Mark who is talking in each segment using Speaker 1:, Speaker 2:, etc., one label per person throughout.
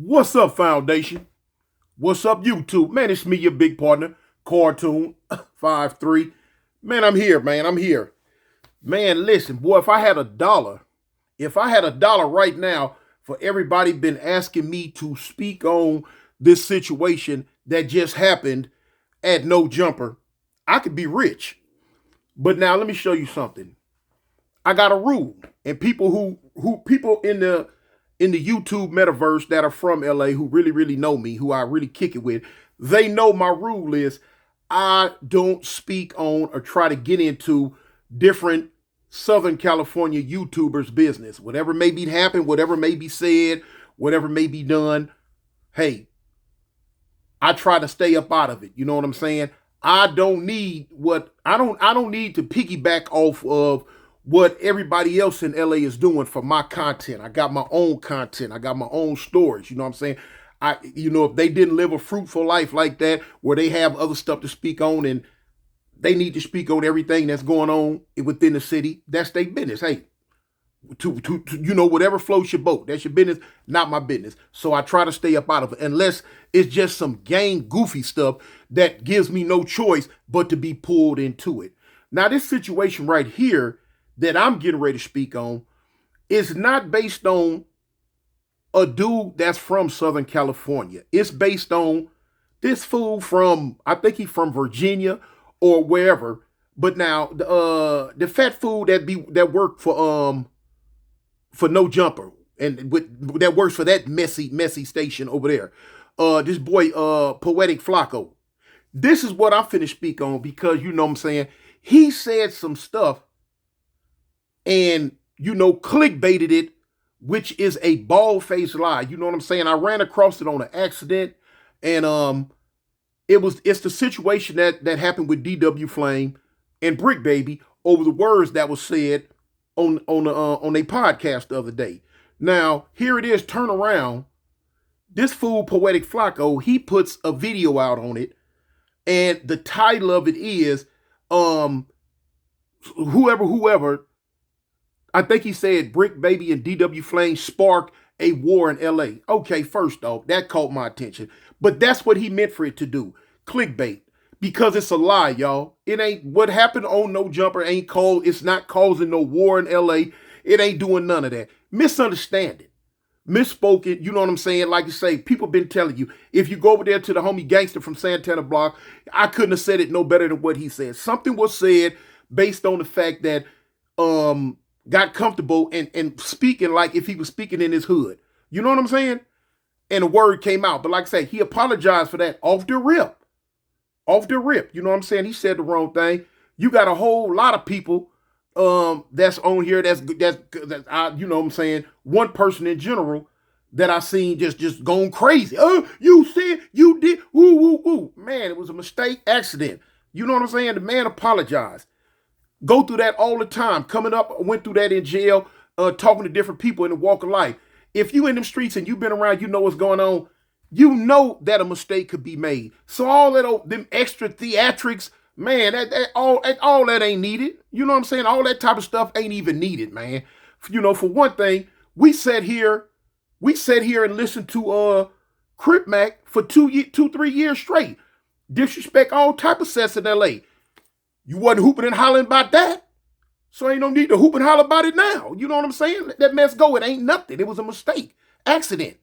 Speaker 1: What's up, Foundation? What's up, YouTube? Man, it's me, your big partner, Cartoon 53. Man, I'm here, man. I'm here. Man, listen, boy, if I had a dollar right now for everybody been asking me to speak on this situation that just happened at No Jumper, I could be rich. But now let me show you something. I got a rule, and people who people in the YouTube metaverse that are from LA who really know me, who I really kick it with, they know my rule is I don't speak on or try to get into different Southern California YouTubers' business. Whatever may be happened, whatever may be said, whatever may be done, hey, I try to stay up out of it. You know what I'm saying? I don't need to piggyback off of what everybody else in LA is doing for my content. I got my own content. I got my own stories. You know what I'm saying? If they didn't live a fruitful life like that, where they have other stuff to speak on and they need to speak on everything that's going on within the city, that's their business. Hey, whatever floats your boat. That's your business, not my business. So I try to stay up out of it unless it's just some gang goofy stuff that gives me no choice but to be pulled into it. Now, this situation right here that I'm getting ready to speak on is not based on a dude that's from Southern California. It's based on this fool from, I think he's from Virginia or wherever. But now the fat fool that worked for No Jumper and that works for that messy station over there. This boy poetic flakko. This is what I'm finna speak on because you know what I'm saying. He said some stuff and clickbaited it, which is a bald-faced lie. You know what I'm saying? I ran across it on an accident, and it's the situation that happened with DW Flame and Brick Baby over the words that was said on a podcast the other day. Now, here it is, turn around. This fool poetic flakko, he puts a video out on it, and the title of it is whoever I think he said Brick Baby and DW Flame spark a war in LA. Okay, first off, that caught my attention. But that's what he meant for it to do. Clickbait. Because it's a lie, y'all. It ain't what happened on No Jumper it's not causing no war in LA. It ain't doing none of that. Misunderstanding. Misspoken, you know what I'm saying? Like you say, people been telling you. If you go over there to the homie gangster from Santana Block, I couldn't have said it no better than what he said. Something was said based on the fact that got comfortable and speaking like if he was speaking in his hood. You know what I'm saying? And a word came out. But like I say, he apologized for that off the rip. Off the rip. You know what I'm saying? He said the wrong thing. You got a whole lot of people that's on here that's you know what I'm saying, one person in general that I seen just going crazy. Oh, you said you did woo woo woo. Man, it was a mistake, accident. You know what I'm saying? The man apologized. Go through that all the time. Coming up, went through that in jail, talking to different people in the walk of life. If you in them streets and you've been around, you know what's going on. You know that a mistake could be made. So all that them extra theatrics, man, all that ain't needed. You know what I'm saying? All that type of stuff ain't even needed, man. For one thing, we sat here and listened to Crip Mac for 3 years straight. Disrespect all type of sets in LA. You wasn't hooping and hollering about that. So ain't no need to hoop and holler about it now. You know what I'm saying? Let that mess go. It ain't nothing. It was a mistake. Accident.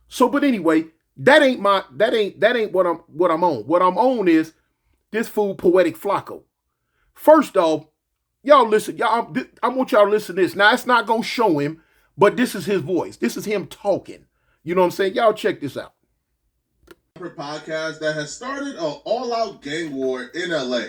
Speaker 1: So, but anyway, that ain't what I'm on. What I'm on is this fool poetic flakko. First off, y'all listen. I want y'all to listen to this. Now, it's not gonna show him, but this is his voice. This is him talking. You know what I'm saying? Y'all check this out.
Speaker 2: Podcast that has started an all-out gang war in LA.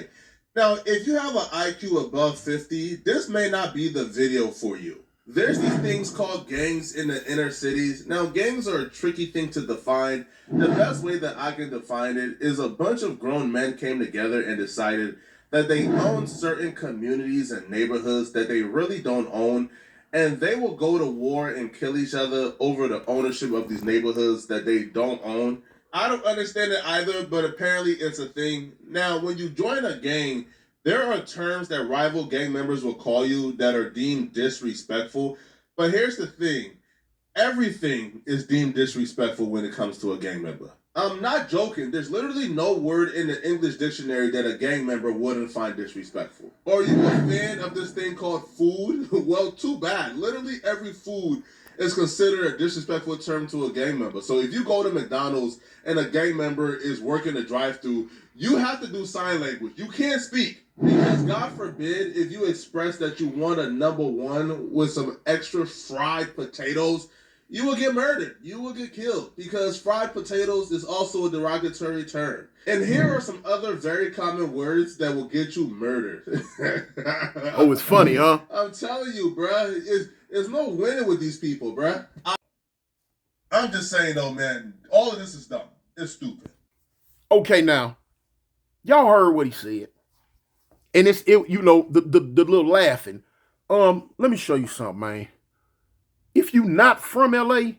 Speaker 2: Now, if you have an IQ above 50, this may not be the video for you. There's these things called gangs in the inner cities. Now, gangs are a tricky thing to define. The best way that I can define it is a bunch of grown men came together and decided that they own certain communities and neighborhoods that they really don't own, and they will go to war and kill each other over the ownership of these neighborhoods that they don't own. I don't understand it either, but apparently it's a thing. Now, when you join a gang, there are terms that rival gang members will call you that are deemed disrespectful. But here's the thing. Everything is deemed disrespectful when it comes to a gang member. I'm not joking. There's literally no word in the English dictionary that a gang member wouldn't find disrespectful. Are you a fan of this thing called food? Well, too bad. Literally every food is considered a disrespectful term to a gang member. So if you go to McDonald's and a gang member is working the drive-thru, you have to do sign language. You can't speak. Because God forbid if you express that you want a number one with some extra fried potatoes, you will get murdered. You will get killed because fried potatoes is also a derogatory term. And here are some other very common words that will get you murdered.
Speaker 1: Oh, it's funny, huh?
Speaker 2: I'm telling you, bruh, there's no winning with these people, bruh. I'm just saying, though, man, all of this is dumb. It's stupid.
Speaker 1: Okay, now, y'all heard what he said. And the little laughing. Let me show you something, man. If you not from LA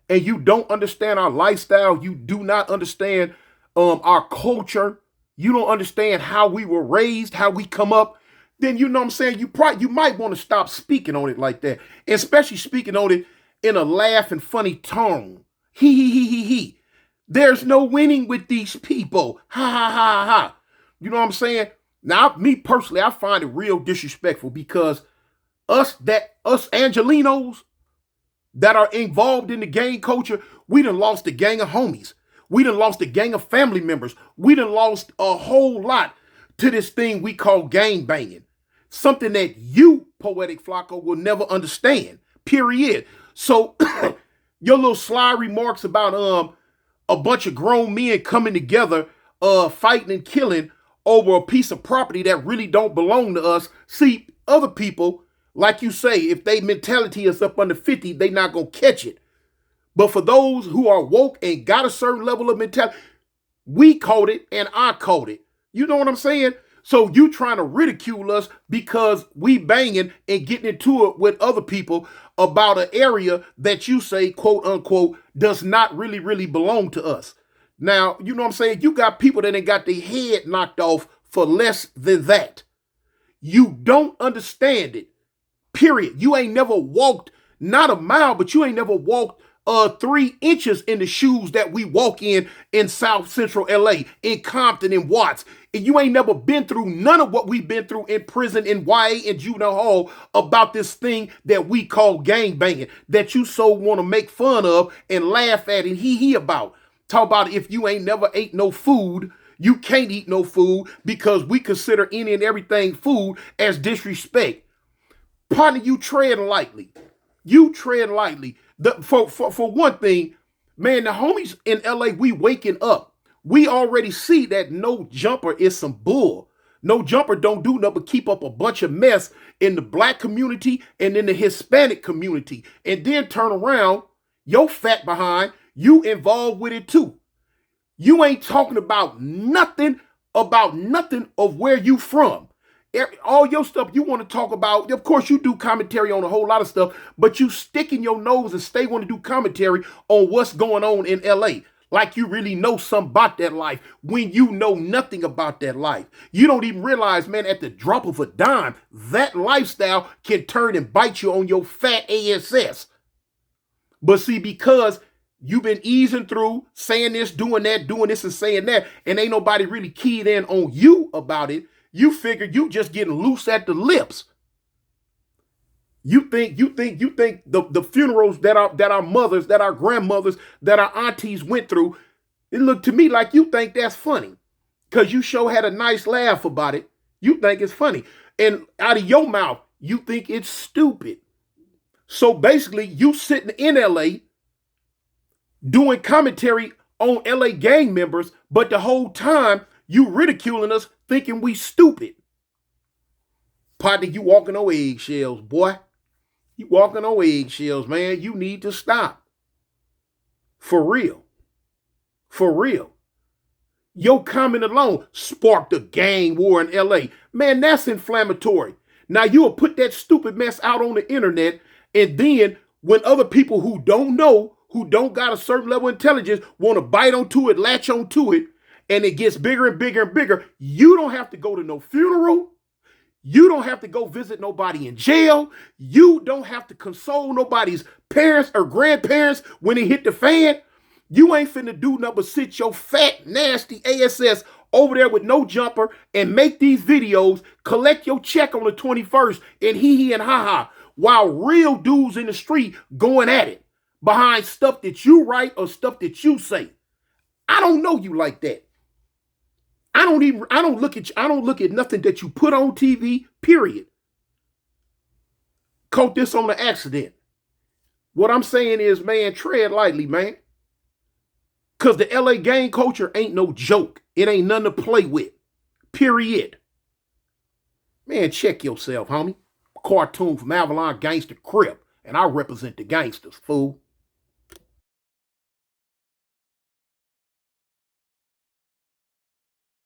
Speaker 1: and you don't understand our lifestyle, you do not understand our culture, you don't understand how we were raised, how we come up, then you know what I'm saying, you might want to stop speaking on it like that, especially speaking on it in a laugh and funny tone. He. There's no winning with these people. Ha ha ha ha. You know what I'm saying? Now, me personally, I find it real disrespectful because us Angelinos that are involved in the gang culture, we done lost a gang of homies. We done lost a gang of family members. We done lost a whole lot to this thing we call gang banging. Something that you, Poetic Flakko, will never understand. Period. So your little sly remarks about a bunch of grown men coming together, fighting and killing over a piece of property that really don't belong to us. See, other people, like you say, if they mentality is up under 50, they not gonna catch it. But for those who are woke and got a certain level of mentality, we caught it and I caught it. You know what I'm saying? So you trying to ridicule us because we banging and getting into it with other people about an area that you say, quote unquote, does not really belong to us. Now, you know what I'm saying? You got people that ain't got their head knocked off for less than that. You don't understand it. Period. You ain't never walked, not a mile, but you ain't never walked 3 inches in the shoes that we walk in South Central LA, in Compton, in Watts. And you ain't never been through none of what we've been through in prison, in YA, and juvenile hall about this thing that we call gang banging, that you so want to make fun of and laugh at and hee about. Talk about if you ain't never ate no food, you can't eat no food because we consider any and everything food as disrespect. Partner, you tread lightly. You tread lightly. For one thing, man, the homies in LA, we waking up. We already see that no jumper is some bull. No jumper don't do nothing but keep up a bunch of mess in the black community and in the Hispanic community. And then turn around, your fat behind, you involved with it too. You ain't talking about nothing of where you from. All your stuff you want to talk about, of course you do commentary on a whole lot of stuff, but you stick in your nose and stay want to do commentary on what's going on in LA. Like you really know something about that life when you know nothing about that life. You don't even realize, man, at the drop of a dime, that lifestyle can turn and bite you on your fat ass. But see, because you've been easing through, saying this, doing this, and saying that, and ain't nobody really keyed in on you about it, you figure you just getting loose at the lips. You think the funerals that our mothers, that our grandmothers, that our aunties went through, it looked to me like you think that's funny. Because you sure had a nice laugh about it. You think it's funny. And out of your mouth, you think it's stupid. So basically, you sitting in LA doing commentary on L.A.gang members, but the whole time you ridiculing us, thinking we stupid. Partner, you walking on eggshells, boy. You walking on eggshells, man. You need to stop. For real. For real. Your comment alone sparked a gang war in LA. Man, that's inflammatory. Now you'll put that stupid mess out on the internet, and then when other people who don't know, who don't got a certain level of intelligence, want to bite onto it, latch onto it, and it gets bigger and bigger and bigger, you don't have to go to no funeral. You don't have to go visit nobody in jail. You don't have to console nobody's parents or grandparents when it hit the fan. You ain't finna do nothing but sit your fat, nasty ASS over there with no jumper and make these videos, collect your check on the 21st and hee and ha ha, while real dudes in the street going at it behind stuff that you write or stuff that you say. I don't know you like that. I don't look at nothing that you put on TV, period. Caught this on an accident. What I'm saying is, man, tread lightly, man. Cause the LA gang culture ain't no joke. It ain't nothing to play with. Period. Man, check yourself, homie. Cartoon from Avalon Gangster Crip. And I represent the gangsters, fool.